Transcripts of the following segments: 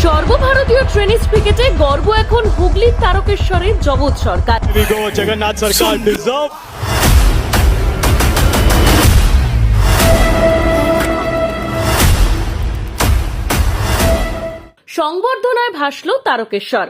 সর্বভারতীয় টেনিস ক্রিকেটে গর্ব এখন হুগলির তারকেশ্বরের জগৎ সরকার। জগন্নাথ সরকার ডিজার্ভ। সংবর্ধনায় ভাসল তারকেশ্বর।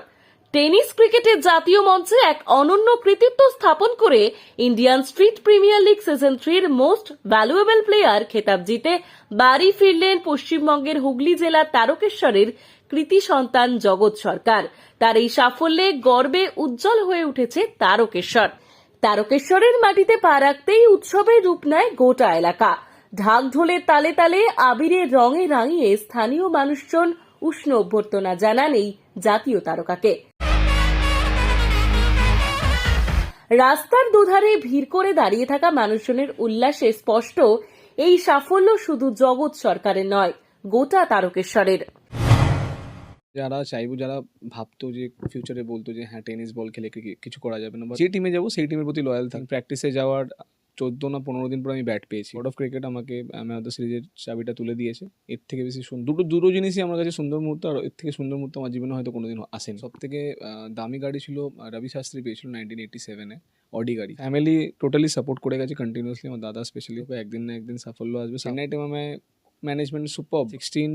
টেনিস ক্রিকেটের জাতীয় মঞ্চে এক অনন্য কৃতিত্ব স্থাপন করে Indian Street Premier League season 3-র মোস্ট ভ্যালুয়েবল প্লেয়ার খেতাব জিতে বাড়ি ফিরলেন পশ্চিমবঙ্গের হুগলি জেলার তারকেশ্বরের কৃতি সন্তান জগৎ সরকার। তার এই সাফল্যে গর্বে উজ্জ্বল হয়ে উঠেছে তারকেশ্বর। তারকেশ্বরের মাটিতে পা রাখতেই উৎসবের রূপ নেয় গোটা এলাকা। ঢাক ঢোলের তালে তালে আবিরের রঙে রাঙিয়ে স্থানীয় মানুষজন উষ্ণ অভ্যর্থনা জানান এই জাতীয় তারকাকে। রাস্তার দুধারে ভিড় করে দাঁড়িয়ে থাকা মানুষজনের উল্লাসে স্পষ্ট এই সাফল্য শুধু জগৎ সরকারের নয়, গোটা তারকেশ্বরের। যারা চাইবো, যারা ভাবতো যে ফিউচারে বলতো যে হ্যাঁ টেনিস বল খেলে কিছু করা যাবে না, বা যে টিমে যাবো সেই টিমের প্রতি লয়াল থাকি। প্র্যাকটিসে যাওয়ার 14 না 15 দিন পর আমি ব্যাট পেয়েছি। গড অফ ক্রিকেট আমাকে ম্যান অফ দ্য সিরিজের চাবিটা তুলে দিয়েছে। এর থেকে বেশি দুটো জিনিসই আমার কাছে সুন্দর মুহূর্ত, আর এর থেকে সুন্দর মুহূর্ত আমার জীবনে হয়তো কোনোদিন আসেনি। সব থেকে দামি গাড়ি ছিল রবি শাস্ত্রী পেয়েছিল 1987-এ, অডি গাড়ি। ফ্যামিলি টোটালি সাপোর্ট করে গেছে কন্টিনিউসলি। আমার দাদা স্পেশালি একদিন না একদিন সাফল্য আসবে। চেন্নাই টিম আমায় ম্যানেজমেন্ট সুপার। 16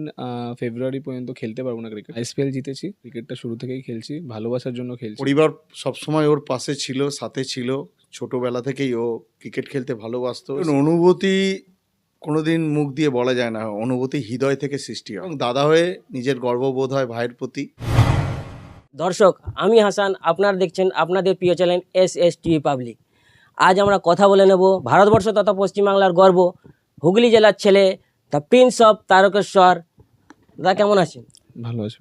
ফেব্রুয়ারি পর্যন্ত খেলতে পারবো না ক্রিকেট। আইএসপিএল জিতেছি, ক্রিকেটটা শুরু থেকেই খেলছি, ভালোবাসার জন্য খেলছি। পরিবার সবসময় ওর পাশে ছিল, সাথে ছিল। ছোটবেলা থেকেই ও ক্রিকেট খেলতে ভালোবাসতো। অনুভূতি কোনোদিন মুখ দিয়ে বলা যায় না, অনুভূতি হৃদয় থেকে সৃষ্টি হয়। এবং দাদা হয়ে নিজের গর্ববোধ হয় ভাইয়ের প্রতি। দর্শক, আমি হাসান, আপনারা দেখছেন আপনাদের প্রিয় চ্যানেল SSTV পাবলিক। আজ আমরা কথা বলে নেব ভারতবর্ষ তথা পশ্চিমবাংলার গর্ব, হুগলি জেলার ছেলে, দ্য প্রিন্স অফ তারকেশ্বর। দাদা কেমন আছেন? ভালো আছি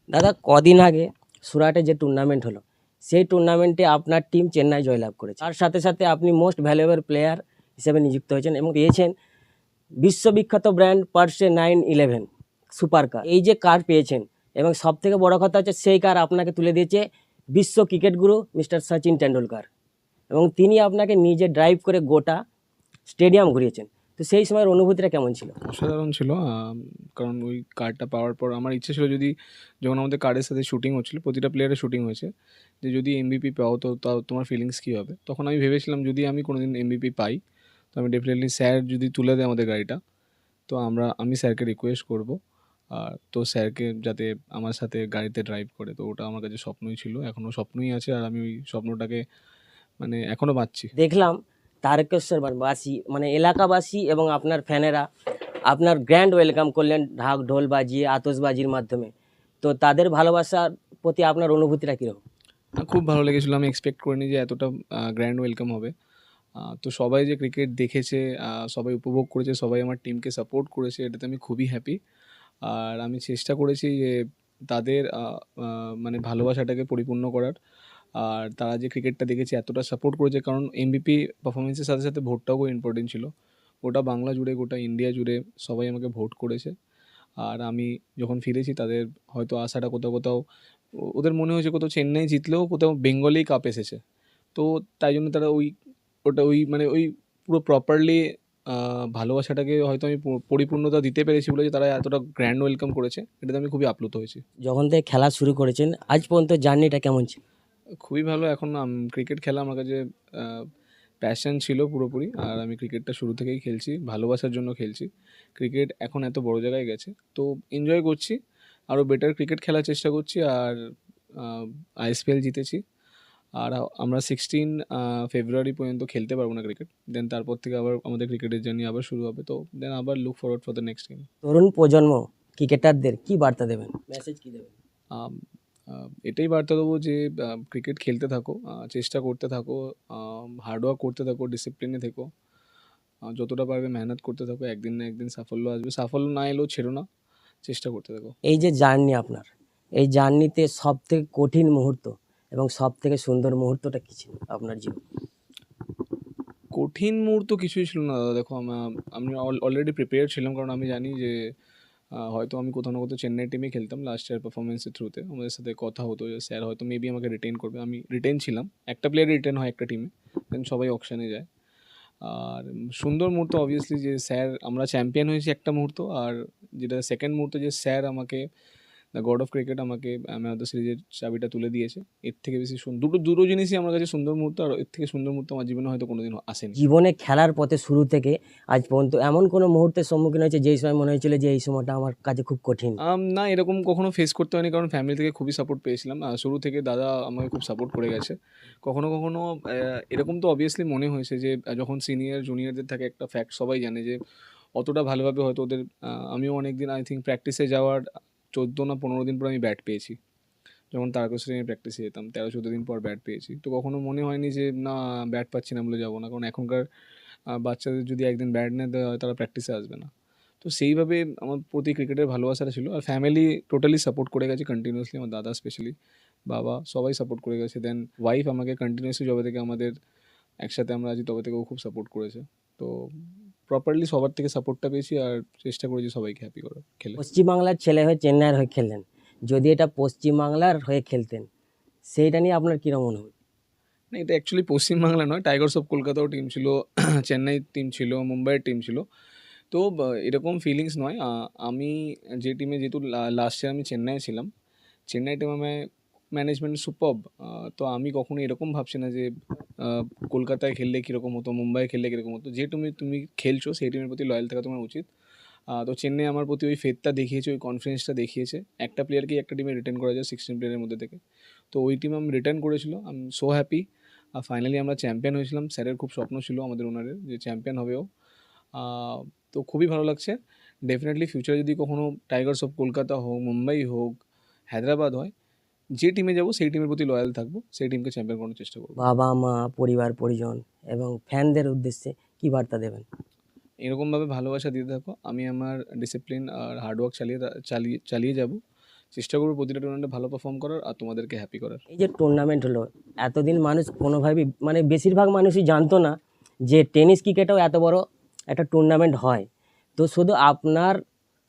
দাদা, কদিন আগে সুরাটে যে টুর্নামেন্ট হলো, সেই টুর্নামেন্টে আপনার টিম চেন্নাই জয়লাভ করেছে। তার সাথে সাথে আপনি মোস্ট ভ্যালুয়েবল প্লেয়ার হিসেবে নিযুক্ত হয়েছেন এবং পেয়েছেন বিশ্ববিখ্যাত ব্র্যান্ড পার্সে 911 সুপার কার। এই যে কার পেয়েছেন, এবং সব থেকে বড় কথা হচ্ছে সেই কার আপনাকে তুলে দিয়েছে বিশ্ব ক্রিকেট গুরু মিস্টার সচিন টেন্ডুলকার, এবং তিনি আপনাকে নিজে ড্রাইভ করে গোটা স্টেডিয়াম ঘুরিয়েছেন। তো সেই সময়ের অনুভূতিটা কেমন ছিল? অসাধারণ ছিল। কারণ ওই কার্ডটা পাওয়ার পর আমার ইচ্ছে ছিল, যখন আমাদের কার্ডের সাথে শুটিং হচ্ছিল, প্রতিটা প্লেয়ারের শুটিং হয়েছে, যে যদি MVP পাও তো তাও তোমার ফিলিংস কী হবে। তখন আমি ভেবেছিলাম যদি আমি কোনোদিন MVP পাই তো আমি ডেফিনেটলি, স্যার যদি তুলে দেয় আমাদের গাড়িটা, তো আমি স্যারকে রিকোয়েস্ট করব, আর তো স্যারকে যাতে আমার সাথে গাড়িতে ড্রাইভ করে। তো ওটা আমার কাছে স্বপ্নই ছিল, এখনও স্বপ্নই আছে, আর আমি ওই স্বপ্নটাকে এখনও বাঁচছি। দেখলাম তারকেশ্বরবাসী মানে এলাকাবাসী এবং আপনার ফ্যানেরা আপনার গ্র্যান্ড ওয়েলকাম করলেন ঢাক ঢোল বাজিয়ে, আতশবাজির মাধ্যমে। তো তাদের ভালোবাসার প্রতি আপনার অনুভূতিটা কীরকম? খুব ভালো লেগেছিলো। আমি এক্সপেক্ট করিনি যে এতটা গ্র্যান্ড ওয়েলকাম হবে। তো সবাই যে ক্রিকেট দেখেছে, সবাই উপভোগ করেছে, সবাই আমার টিমকে সাপোর্ট করেছে, এটাতে আমি খুবই হ্যাপি। আর আমি চেষ্টা করেছি যে তাদের ভালোবাসাটাকে পরিপূর্ণ করার। আর তারা যে ক্রিকেটটা দেখেছে, এতটা সাপোর্ট করেছে, কারণ MVP পারফরমেন্সের সাথে সাথে ভোটটাও খুব ইম্পর্টেন্ট ছিল। গোটা বাংলা জুড়ে, গোটা ইন্ডিয়া জুড়ে সবাই আমাকে ভোট করেছে। আর আমি যখন ফিরেছি, তাদের হয়তো আশাটা কোথাও ওদের মনে হয়েছে কোথাও চেন্নাই জিতলেও কোথাও বেঙ্গলেই কাপ এসেছে। তো তাই জন্য তারা ওই পুরো প্রপারলি ভালোবাসাটাকে হয়তো আমি পরিপূর্ণতা দিতে পেরেছি বলে যে তারা এতটা গ্র্যান্ড ওয়েলকাম করেছে, এটাতে আমি খুবই আপ্লুত হয়েছি। যখন থেকে খেলা শুরু করেছেন আজ পর্যন্ত জার্নিটা কেমন ছিল? খুবই ভালো। এখন ক্রিকেট খেলা আমার কাছে প্যাশন ছিল পুরোপুরি, আর আমি ক্রিকেটটা শুরু থেকেই খেলছি, ভালোবাসার জন্য খেলছি। ক্রিকেট এখন এত বড় জায়গায় গেছে, তো এনজয় করছি, আরও বেটার ক্রিকেট খেলার চেষ্টা করছি। আর ISPL জিতেছি, আর আমরা 16 ফেব্রুয়ারি পর্যন্ত খেলতে পারবো না ক্রিকেট। দেন তারপর থেকে আবার আমাদের ক্রিকেটের জার্নি আবার শুরু হবে। তো দেন আবার look forward for the next game. তরুণ প্রজন্ম ক্রিকেটারদের কি বার্তা দেবেন, মেসেজ কি দেবেন? এটাই বার্তা দেবো যে ক্রিকেট খেলতে থাকো, চেষ্টা করতে থাকো, হার্ডওয়ার্ক করতে থাকো, ডিসিপ্লিনে থেকো, যতটা পারবে মেহনত করতে থাকো, একদিন না একদিন সাফল্য আসবে। সাফল্য না এলেও ছেড়ো না, চেষ্টা করতে থাকো। এই যে জার্নি আপনার, এই জার্নিতে সব থেকে কঠিন মুহূর্ত এবং সব থেকে সুন্দর মুহূর্তটা কী ছিল আপনার জীবন? কঠিন মুহূর্ত কিছুই ছিল না দাদা। দেখো, আমি অলরেডি প্রিপেয়ার ছিলাম, কারণ আমি জানি যে হয়তো আমি কোথাও না কোথাও চেন্নাই টিমে খেলতাম লাস্ট ইয়ার পারফরমেন্সের থ্রুতে। আমাদের সাথে কথা হতো যে স্যার হয়তো মেবি আমাকে রিটেন করবে। আমি রিটেন ছিলাম, একটা প্লেয়ার রিটেন হয় একটা টিমে, দেন সবাই অকশানে যায়। আর সুন্দর মুহূর্ত অবভিয়াসলি যে স্যার, আমরা চ্যাম্পিয়ন হয়েছি একটা মুহূর্ত, আর যেটা সেকেন্ড মুহূর্ত যে স্যার আমাকে দ্য গড অফ ক্রিকেট আমাকে ম্যান অফ দ্য সিরিজের চাবিটা তুলে দিয়েছে। এর থেকে বেশি দুটো জিনিসই আমার কাছে সুন্দর মুহূর্ত, আর এর থেকে সুন্দর মুহূর্ত আমার জীবনে হয়তো কোনোদিন আসেনি। জীবনে খেলার পথে শুরু থেকে আজ পর্যন্ত এমন কোনো মুহূর্তের সম্মুখীন হয়েছে যেই সময় মনে হয়েছিল যে এই সময়টা আমার কাছে খুব কঠিন? না, এরকম কখনো ফেস করতে হয়নি, কারণ ফ্যামিলি থেকে খুবই সাপোর্ট পেয়েছিলাম। শুরু থেকে দাদা আমাকে খুব সাপোর্ট করে গেছে। কখনো কখনো এরকম তো অবভিয়াসলি মনে হয়েছে যে যখন সিনিয়র জুনিয়রদের থাকে একটা ফ্যাক্ট সবাই জানে যে অতটা ভালোভাবে হয়তো ওদের আমিও অনেক দিন আই থিঙ্ক প্র্যাকটিসে যাওয়ার 14 না 15 দিন পর আমি ব্যাট পেয়েছি। যখন তারকেশ্বরে আমি প্র্যাকটিসে যেতাম 13-14 দিন পর ব্যাট পেয়েছি। তো কখনো মনে হয়নি যে না ব্যাট পাচ্ছি না বলে যাবো না, কারণ এখনকার বাচ্চাদের যদি একদিন ব্যাট না দেওয়া হয় তারা প্র্যাকটিসে আসবে না। তো সেইভাবে আমার প্রতি ক্রিকেটের ভালোবাসাটা ছিল, আর ফ্যামিলি টোটালি সাপোর্ট করে গেছে কন্টিনিউয়াসলি। আমার দাদা স্পেশালি, বাবা সবাই সাপোর্ট করে গেছে। দেন ওয়াইফ আমাকে কন্টিনিউয়াসলি যবে থেকে আমাদের একসাথে আমরা আছি তবে থেকে ও খুব সাপোর্ট করেছে। তো প্রপারলি সবার থেকে সাপোর্টটা পেয়েছি, আর চেষ্টা করেছি সবাইকে হ্যাপি করার খেলে। পশ্চিমবাংলার ছেলে হয়ে চেন্নাইয়ের হয়ে খেললেন, যদি এটা পশ্চিমবাংলার হয়ে খেলতেন সেইটা নিয়ে আপনার কীরকম অনুভূতি? না, এটা অ্যাকচুয়ালি পশ্চিমবাংলা নয়, টাইগার্স অফ কলকাতাও টিম ছিল, চেন্নাই টিম ছিল, মুম্বাইয়ের টিম ছিল। তো এরকম ফিলিংস নয়। আমি যে টিমে যেহেতু লাস্ট ইয়ার আমি চেন্নাইয়ে ছিলাম, চেন্নাই টিম আমায় ম্যানেজমেন্ট সুপারব। তো আমি কখনো এরকম ভাবছি না যে কলকাতায় খেললে কীরকম হতো, মুম্বাইয়ে খেললে কীরকম হতো। যে তুমি খেলছো সেই টিমের প্রতি লয়াল থাকা তোমার উচিত। তো চেন্নাই আমার প্রতি ওই ফেথটা দেখিয়েছে, ওই কনফিডেন্সটা দেখিয়েছে। একটা প্লেয়ারকেই একটা টিমে রিটার্ন করা যায় 16 প্লেয়ারের মধ্যে থেকে। তো ওই টিম আমি রিটার্ন করেছিল, আই এম সো হ্যাপি। আর ফাইনালি আমরা চ্যাম্পিয়ন হয়েছিলাম। স্যারের খুব স্বপ্ন ছিল আমাদের ওনারের যে চ্যাম্পিয়ন হবেও। তো খুবই ভালো লাগছে। ডেফিনেটলি ফিউচারে যদি কখনো টাইগার্স অফ কলকাতা হোক, মুম্বাই হোক, হায়দ্রাবাদ হয়, যে টিমে যাবো সেই টিমের প্রতি লয়াল থাকবো, সেই টিমকে চ্যাম্পিয়ন করানোর চেষ্টা করবো। বাবা মা, পরিবার পরিজন এবং ফ্যানদের উদ্দেশ্যে কি বার্তা দেবেন? এরকমভাবে ভালোবাসা দিতে থাকো। আমি আমার ডিসিপ্লিন আর হার্ডওয়ার্ক চালিয়ে যাব। চেষ্টা করবো প্রতিটা টুর্নামেন্টে ভালো পারফর্ম করার আর তোমাদেরকে হ্যাপি করার। এই যে টুর্নামেন্ট হলো, এতদিন মানুষ কোনোভাবেই মানে বেশিরভাগ মানুষই জানতো না যে টেনিস ক্রিকেটেও এত বড় একটা টুর্নামেন্ট হয়। তো শুধু আপনার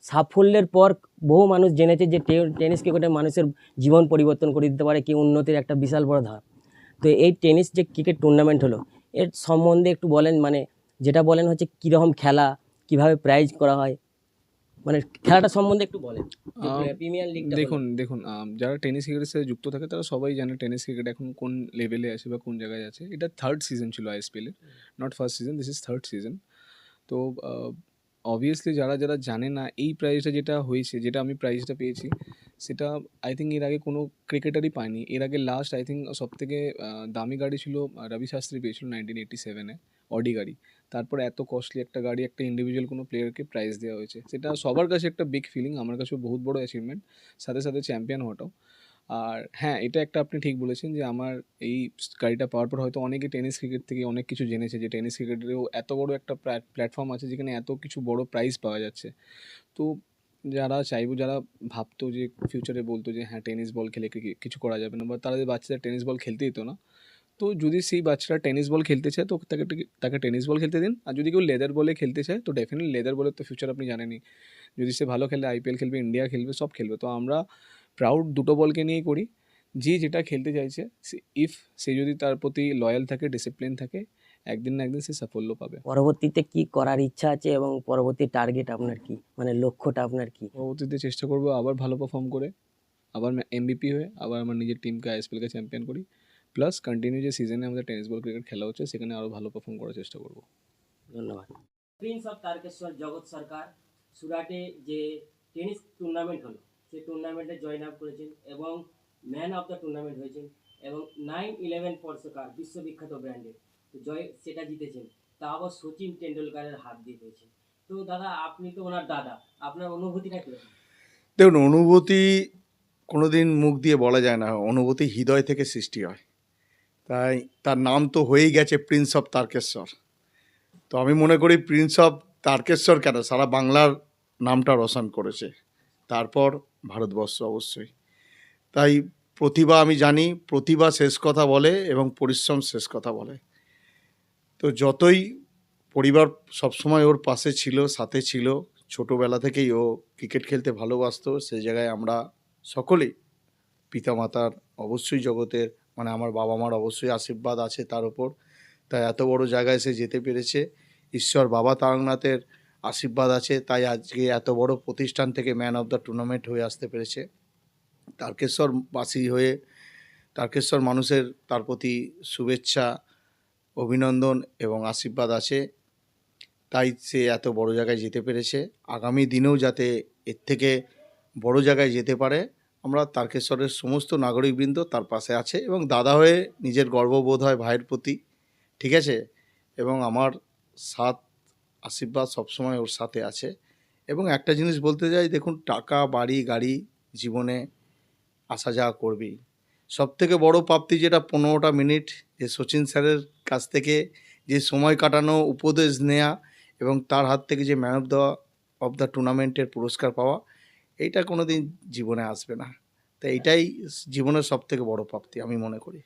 সাফল্যের পর বহু মানুষ জেনেছে যে টেনিস ক্রিকেটে মানুষের জীবন পরিবর্তন করে দিতে পারে, কি উন্নতির একটা বিশাল বড় ধাপ। তো এই টেনিস যে ক্রিকেট টুর্নামেন্ট হলো এর সম্বন্ধে একটু বলেন, মানে যেটা বলেন হচ্ছে কীরকম খেলা, কিভাবে প্রাইজ করা হয়, মানে খেলাটা সম্বন্ধে একটু বলেন। প্রিমিয়ার লিগটা দেখুন যারা টেনিস ক্রিকেটের সাথে যুক্ত থাকে তারা সবাই জানে টেনিস ক্রিকেট এখন কোন লেভেলে আছে বা কোন জায়গায় আছে। এটা 3rd সিজন ছিল আইএসপিএল এর, not first season, this is 3rd season. তো অবভিয়াসলি যারা জানে না এই প্রাইজটা যেটা হয়েছে, যেটা আমি প্রাইজটা পেয়েছি, সেটা আই থিঙ্ক এর আগে কোনো ক্রিকেটারই পায়নি। এর আগে লাস্ট আই থিঙ্ক সবথেকে দামি গাড়ি ছিল রবি শাস্ত্রী পেয়েছিল 1987-এ, অডি গাড়ি। তারপর এত কস্টলি একটা গাড়ি একটা ইন্ডিভিজুয়াল কোনো প্লেয়ারকে প্রাইজ দেওয়া হয়েছে, সেটা সবার কাছে একটা বিগ ফিলিং, আমার কাছেও বহুত বড় অ্যাচিভমেন্ট, সাথে সাথে চ্যাম্পিয়ন হওয়াটাও। আর হ্যাঁ, এটা একটা আপনি ঠিক বলেছেন যে আমার এই গাড়িটা পাওয়ার পর হয়তো অনেকে টেনিস ক্রিকেট থেকে অনেক কিছু জেনেছে যে টেনিস ক্রিকেটেরও এত বড় একটা প্ল্যাটফর্ম আছে যেখানে এত কিছু বড় প্রাইজ পাওয়া যাচ্ছে। তো যারা ভাবতো যে ফিউচারে বলতো যে হ্যাঁ টেনিস বল খেলে কিছু করা যাবে না, বা তারা যে বাচ্চাদের টেনিস বল খেলতে দিত না, তো যদি সেই বাচ্চারা টেনিস বল খেলতে চায় তো তাকে টেনিস বল খেলতে দিন। আর যদি কেউ লেদার বলে খেলতে চায় তো ডেফিনেটলি লেদার বলের তো ফিউচার আপনি জানেনই। যদি সে ভালো খেলে আইপিএল খেলবে, ইন্ডিয়া খেলবে, সব খেলবে। তো আমরা প্রাউড দুটো বলকে নিয়েই করি। যে যেটা খেলতে চাইছে সে যদি তার প্রতি লয়াল থাকে, ডিসিপ্লিন থাকে, একদিন না একদিন সে সাফল্য পাবে। পরবর্তীতে কি করার ইচ্ছা আছে এবং পরবর্তী টার্গেট আপনার কি, মানে লক্ষ্যটা আপনার কি? পরবর্তীতে চেষ্টা করবো আবার ভালো পারফর্ম করে, আবার এমবিপি হয়ে, আবার আমার নিজের টিমকে আইএসপিএলকে চ্যাম্পিয়ন করি, প্লাস কন্টিনিউ যে সিজনে আমাদের টেনিস বল ক্রিকেট খেলা হচ্ছে সেখানে আরও ভালো পারফর্ম করার চেষ্টা করবো। ধন্যবাদ। প্রিন্স অফ তারকেশ্বর জগৎ সরকার সুরাটে যে টেনিস টুর্নামেন্ট হলো সেই টুর্নামেন্টে জয়েন আপ করেছেন এবং ম্যান অফ দ্য টুর্নামেন্ট হয়েছেন এবং 911 পর্সকার বিশ্ববিখ্যাত ব্র্যান্ডের সেটা জিতেছেন, তা আবার সচিন টেন্ডুলকারের হাত দিয়ে হয়েছে। তো দাদা, আপনি তো ওনার দাদা, আপনার অনুভূতিটা কীরকম? দেখুন, অনুভূতি কোনোদিন মুখ দিয়ে বলা যায় না, অনুভূতি হৃদয় থেকে সৃষ্টি হয়। তাই তার নাম তো হয়েই গেছে প্রিন্স অফ তারকেশ্বর। তো আমি মনে করি প্রিন্স অফ তারকেশ্বর কেন, সারা বাংলার নামটা রোশন করেছে, তারপর ভারতবর্ষ অবশ্যই। তাই প্রতিভা, আমি জানি প্রতিভা শেষ কথা বলে এবং পরিশ্রম শেষ কথা বলে। তো যতই পরিবার সবসময় ওর পাশে ছিল, সাথে ছিল, ছোটোবেলা থেকেই ও ক্রিকেট খেলতে ভালোবাসতো, সেই জায়গায় আমরা সকলেই পিতামাতার অবশ্যই জগতের মানে আমার বাবা মার অবশ্যই আশীর্বাদ আছে তার ওপর। তাই এত বড় জায়গায় সে যেতে পেরেছে, ঈশ্বর বাবা তারকনাথের আশীর্বাদ আছে, তাই আজকে এত বড় প্রতিষ্ঠান থেকে ম্যান অফ দ্য টুর্নামেন্ট হয়ে আসতে পেরেছে। তারকেশ্বরবাসী হয়ে তারকেশ্বর মানুষের তার প্রতি শুভেচ্ছা, অভিনন্দন এবং আশীর্বাদ আছে, তাই সে এত বড় জায়গায় যেতে পেরেছে। আগামী দিনেও যাতে এর থেকে বড় জায়গায় যেতে পারে, আমরা তারকেশ্বরের সমস্ত নাগরিকবৃন্দ তার পাশে আছে এবং দাদা হয়ে নিজের গর্ববোধ হয় ভাইয়ের প্রতি, ঠিক আছে? এবং আমার সাথ আশীর্বাদ সবসময় ওর সাথে আছে। এবং একটা জিনিস বলতে চাই, দেখুন, টাকা বাড়ি গাড়ি জীবনে আসা যাওয়া করবেই। সবথেকে বড় প্রাপ্তি যেটা 15টা মিনিট যে সচিন স্যারের কাছ থেকে যে সময় কাটানো, উপদেশ নেওয়া এবং তার হাত থেকে যে ম্যান অফ দ্য টুর্নামেন্টের পুরস্কার পাওয়া, এইটা কোনো দিন জীবনে আসবে না। তো এইটাই জীবনের সবথেকে বড় প্রাপ্তি আমি মনে করি।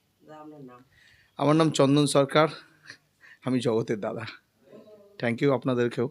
আমার নাম চন্দন সরকার, আমি জগতের দাদা। থ্যাংক ইউ আপনাদেরকেও।